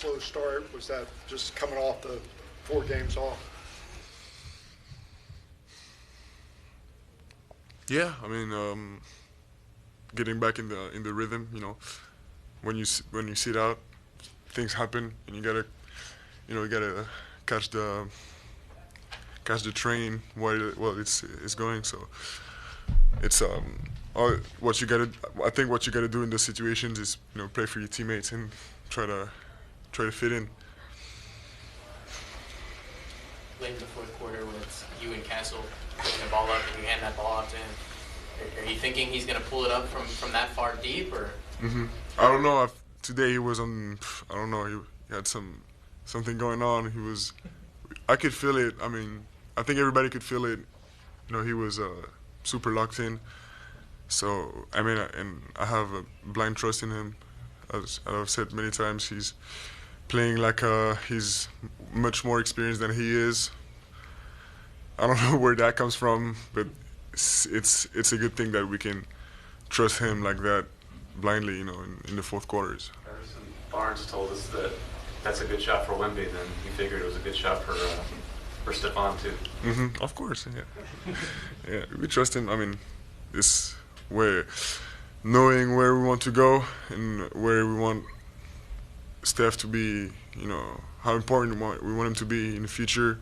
slow start? Was that just coming off the 4 games off? Yeah, I mean, getting back in the rhythm. When you sit out, things happen, and you gotta catch the train while it's going. So it's what you gotta. I think what you gotta do in those situations is play for your teammates and try to fit in. Late in the fourth quarter, when it's you and Castle putting the ball up and you hand that ball off to him, are you thinking he's going to pull it up from that far deep, or? I don't know. Today he was on. I don't know. He had something going on. I could feel it. I mean, I think everybody could feel it. He was super locked in. So I mean, and I have a blind trust in him. As I've said many times, he's playing like he's much more experienced than he is. I don't know where that comes from, but it's a good thing that we can trust him like that blindly, in the fourth quarters. Barnes told us that that's a good shot for Wemby. Then he figured it was a good shot for Stephon too. Of course, yeah. Yeah, we trust him. I mean, it's knowing where we want to go and where we want Steph to be, how important we want him to be in the future.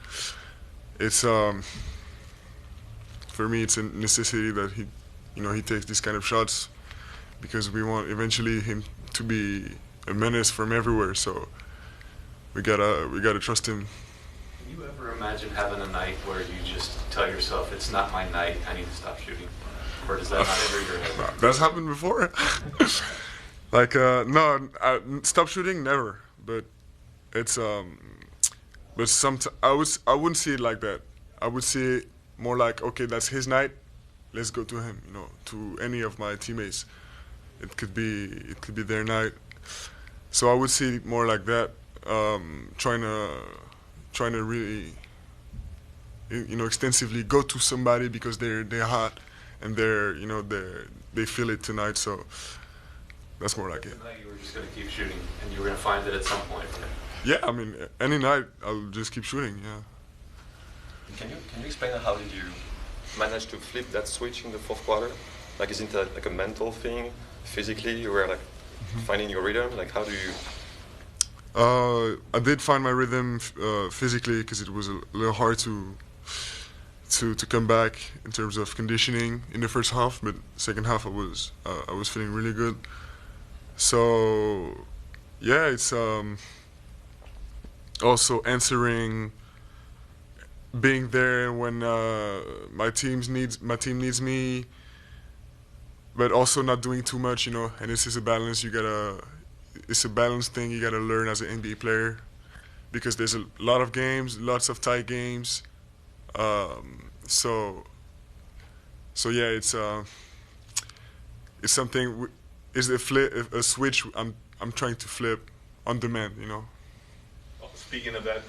It's for me, it's a necessity that he takes these kind of shots, because we want eventually him to be a menace from everywhere. So we gotta trust him. Can you ever imagine having a night where you just tell yourself, it's not my night, I need to stop shooting? Or does that not enter your head? That's happened before. No, stop shooting, never. But it's but sometimes I wouldn't see it like that. I would see it more like, okay, that's his night, let's go to him. To any of my teammates, it could be their night. So I would see it more like that. Trying to really, extensively go to somebody because they're hot and they feel it tonight. So that's more like it. Tonight you were just going to keep shooting, and you were going to find it at some point. Yeah, I mean, any night I'll just keep shooting. Yeah. Can you explain how did you manage to flip that switch in the fourth quarter? Like, isn't that like a mental thing? Physically, you were like finding your rhythm. Like, how do you? I did find my rhythm physically, because it was a little hard to come back in terms of conditioning in the first half, but second half I was feeling really good. So yeah, it's also answering, being there when my team needs me, but also not doing too much, and this is a balance. It's a balance thing you gotta learn as an NBA player, because there's a lot of games, lots of tight games. So yeah, it's something. Is a switch I'm trying to flip on demand, Speaking of that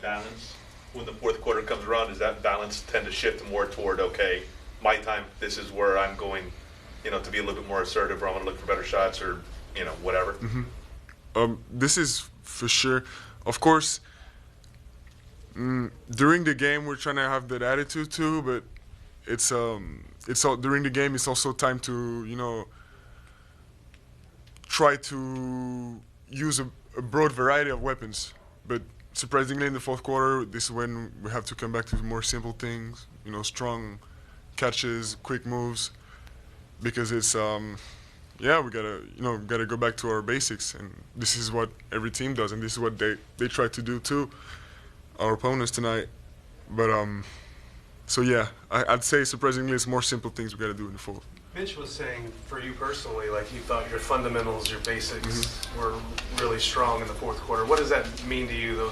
balance, when the fourth quarter comes around, does that balance tend to shift more toward, okay, my time, this is where I'm going, to be a little bit more assertive, or I'm going to look for better shots, or, whatever? This is for sure. Of course, during the game we're trying to have that attitude too, but it's all during the game. It's also time to try to use a broad variety of weapons. But surprisingly, in the fourth quarter, this is when we have to come back to more simple things, strong catches, quick moves, because it's we gotta go back to our basics, and this is what every team does, and this is what they try to do too, our opponents tonight. But so yeah, I'd say surprisingly it's more simple things we gotta do in the fourth. Mitch was saying, for you personally, like, you thought your fundamentals, your basics were really strong in the fourth quarter. What does that mean to you?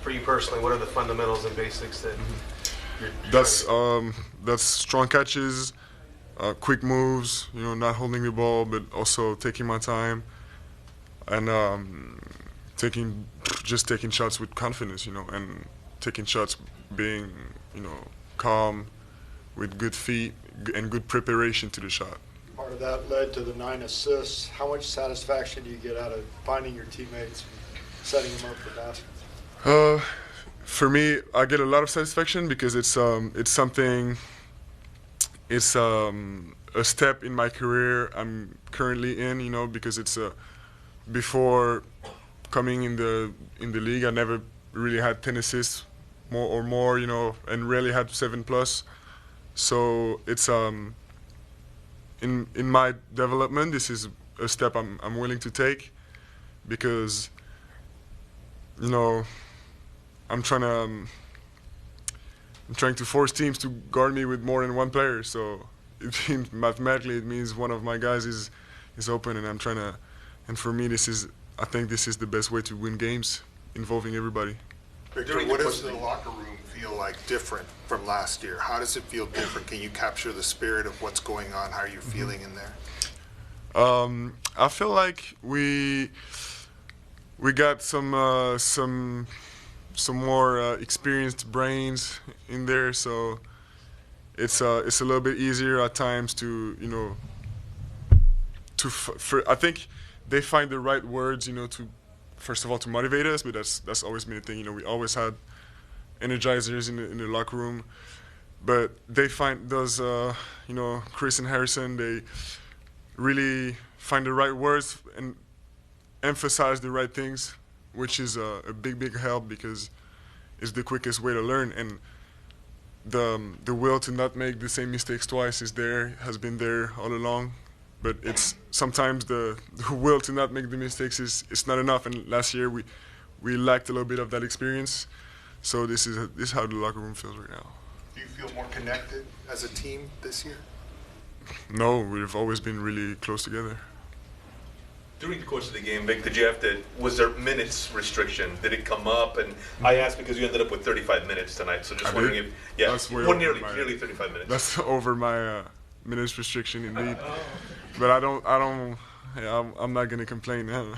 For you personally, what are the fundamentals and basics that that's strong catches, quick moves, not holding the ball, but also taking my time, and taking shots with confidence, and taking shots being, calm, with good feet and good preparation to the shot. Part of that led to the 9 assists. How much satisfaction do you get out of finding your teammates, setting him up for baskets? For me, I get a lot of satisfaction because it's something. It's a step in my career I'm currently in, you know, because it's before coming in the league, I never really had 10 assists more, you know, and rarely had 7+. So it's in my development, this is a step I'm willing to take because, you know, I'm trying to force teams to guard me with more than one player. So mathematically, it means one of my guys is open, and and for me, I think this is the best way to win games involving everybody. Victor, what does the locker room feel like different from last year? How does it feel different? Can you capture the spirit of what's going on? How are you feeling in there? I feel like we got some more experienced brains in there, so it's a little bit easier at times to, you know, I think they find the right words, you know, to first of all to motivate us, but that's always been a thing, you know. We always had energizers in the locker room, but they find those, you know, Chris and Harrison, they really find the right words and emphasize the right things, which is a big help because it's the quickest way to learn, and the will to not make the same mistakes twice has been there all along. But it's sometimes the will to not make the mistakes is not enough, and last year we lacked a little bit of that experience. So this is how the locker room feels right now. Do you feel more connected as a team this year? No, we've always been really close together. During the course of the game, Vic, was there minutes restriction? Did it come up? And I asked because you ended up with 35 minutes tonight, so just wondering if, that's nearly 35 minutes. That's over my minutes restriction indeed. But I'm not gonna complain now.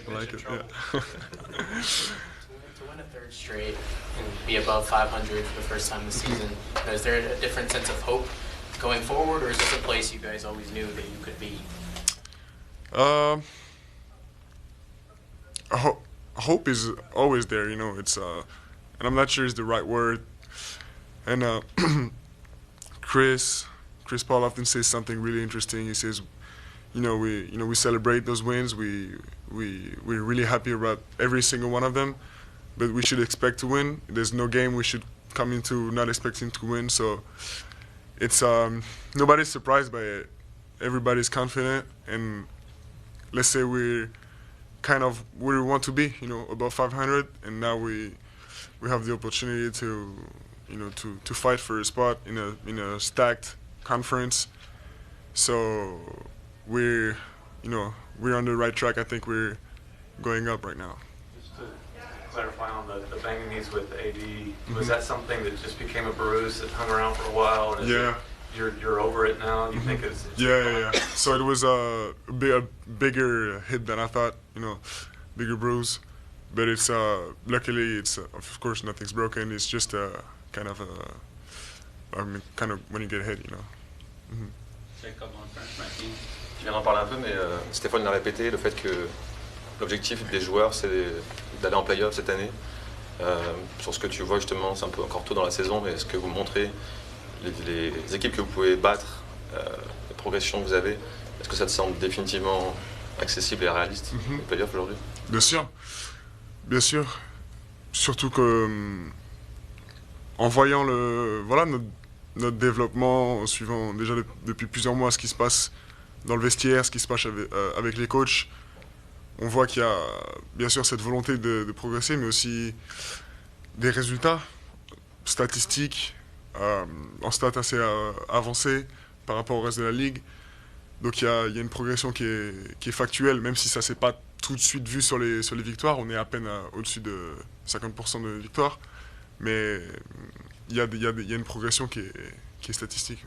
I like it. Yeah. To win a third straight and be above 500 for the first time this season, is there a different sense of hope going forward, or is this a place you guys always knew that you could be? Hope is always there, you know. It's and I'm not sure it's the right word. And Chris Paul often says something really interesting. He says, we celebrate those wins. We're really happy about every single one of them, but we should expect to win. There's no game we should come into not expecting to win. So it's nobody's surprised by it. Everybody's confident, and let's say we're kind of where we want to be, above 500, and now we have the opportunity to fight for a spot in a stacked conference. So we're on the right track. I think we're going up right now. Just to clarify on the banging knees with AD, was that something that just became a bruise that hung around for a while? And you're over it now? You think it's yeah. So it was a bigger hit than I thought, bigger bruise. But it's luckily it's of course nothing's broken. It's just kind of when you get hit, Je viens d'en parler un peu, mais Stéphane l'a répété, le fait que l'objectif des joueurs, c'est d'aller en play-off cette année. Sur ce que tu vois justement, c'est un peu encore tôt dans la saison, mais est-ce que vous montrez les équipes que vous pouvez battre, les progressions que vous avez, est-ce que ça te semble définitivement accessible et réaliste, les play-off aujourd'hui? Bien sûr. Surtout que en voyant notre développement, en suivant déjà depuis plusieurs mois ce qui se passe dans le vestiaire, ce qui se passe avec les coachs, on voit qu'il y a bien sûr cette volonté de progresser, mais aussi des résultats statistiques, en stats assez avancés par rapport au reste de la ligue. Donc il y a une progression qui est factuelle, même si ça ne s'est pas tout de suite vu sur les victoires. On est à peine au-dessus de 50% de victoires, mais il y a une progression qui est statistique.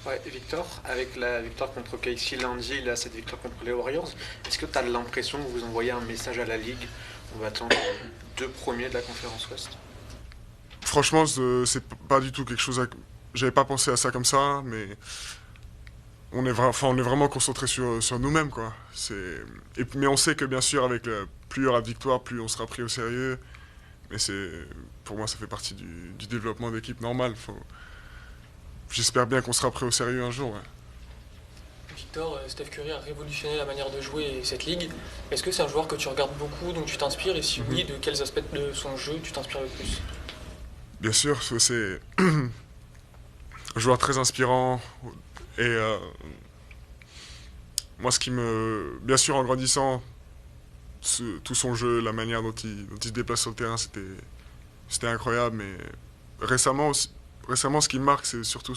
Ouais, Victor, avec la victoire contre Casey lundi, là, cette victoire contre les Warriors, est-ce que tu as l'impression que vous envoyez un message à la Ligue? On va attendre 2 premiers de la conférence Ouest. Franchement, c'est pas du tout quelque chose. J'avais pas pensé à ça comme ça, mais on est vraiment concentré sur nous-mêmes, quoi. Mais on sait que bien sûr, plus il y aura de victoires, plus on sera pris au sérieux. Mais pour moi, ça fait partie du développement d'équipe normal. J'espère bien qu'on sera pris au sérieux un jour. Ouais. Victor, Steph Curry a révolutionné la manière de jouer cette ligue. Est-ce que c'est un joueur que tu regardes beaucoup, donc tu t'inspires? Et si oui, de quels aspects de son jeu tu t'inspires le plus? Bien sûr, c'est un joueur très inspirant. Et moi, bien sûr, en grandissant, tout son jeu, la manière dont il se déplace sur le terrain, c'était incroyable. Mais récemment, ce qui me marque, c'est surtout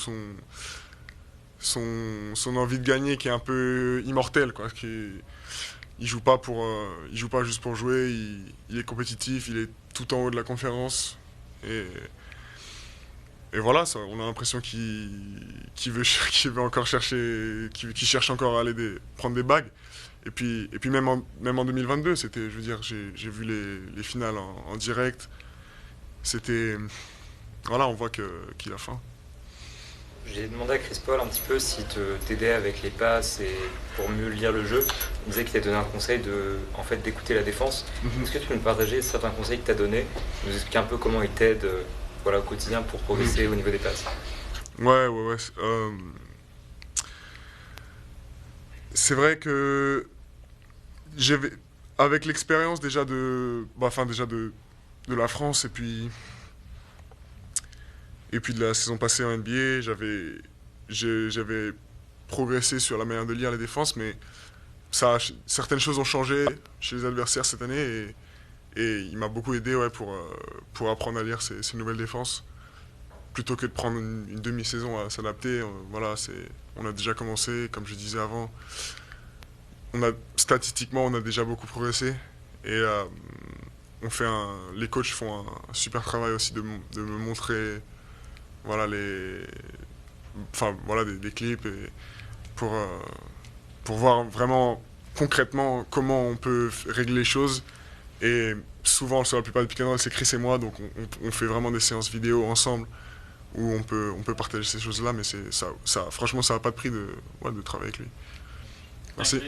son envie de gagner qui est un peu immortelle, quoi. Il joue pas juste pour jouer, il est compétitif, il est tout en haut de la conférence. Et voilà, on a l'impression qu'il veut encore chercher, qu'il cherche encore à aller prendre des bagues. Et puis même en 2022, je veux dire, j'ai vu les finales en direct. Voilà, on voit qu'il a faim. J'ai demandé à Chris Paul un petit peu si t'aidait avec les passes et pour mieux lire le jeu. Il disait qu'il t'a donné un conseil d'écouter la défense. Est-ce que tu peux nous partager certains conseils qu'il t'a donnés, nous expliquer un peu comment il t'aide au quotidien pour progresser au niveau des passes? Ouais. C'est vrai que avec l'expérience déjà de la France et puis de la saison passée en NBA, j'avais progressé sur la manière de lire les défenses, mais certaines choses ont changé chez les adversaires cette année et il m'a beaucoup aidé pour apprendre à lire ces nouvelles défenses. Plutôt que de prendre une demi-saison à s'adapter, on a déjà commencé, comme je disais avant. Statistiquement, on a déjà beaucoup progressé et les coachs font un super travail aussi de me montrer des clips et pour voir vraiment concrètement comment on peut régler les choses. Et souvent, sur la plupart des pick and roll, c'est Chris et moi, donc on fait vraiment des séances vidéo ensemble où on peut partager ces choses-là, mais franchement, ça n'a pas de prix de travailler avec lui. Merci.